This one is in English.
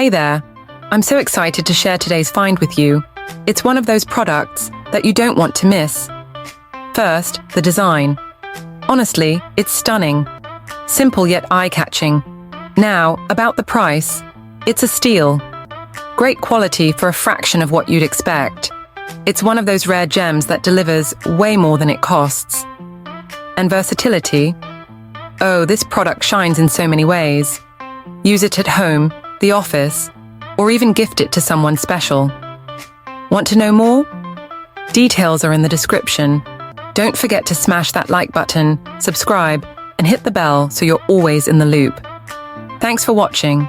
Hey there, I'm so excited to share today's find with you. It's one of those products that you don't want to miss. First, the design. Honestly, it's stunning. Simple yet eye-catching. Now, about the price. It's a steal. Great quality for a fraction of what you'd expect. It's one of those rare gems that delivers way more than it costs. And versatility? Oh, this product shines in so many ways. Use it at home, the office, or even gift it to someone special. Want to know more? Details are in the description. Don't forget to smash that like button, subscribe, and hit the bell so you're always in the loop. Thanks for watching.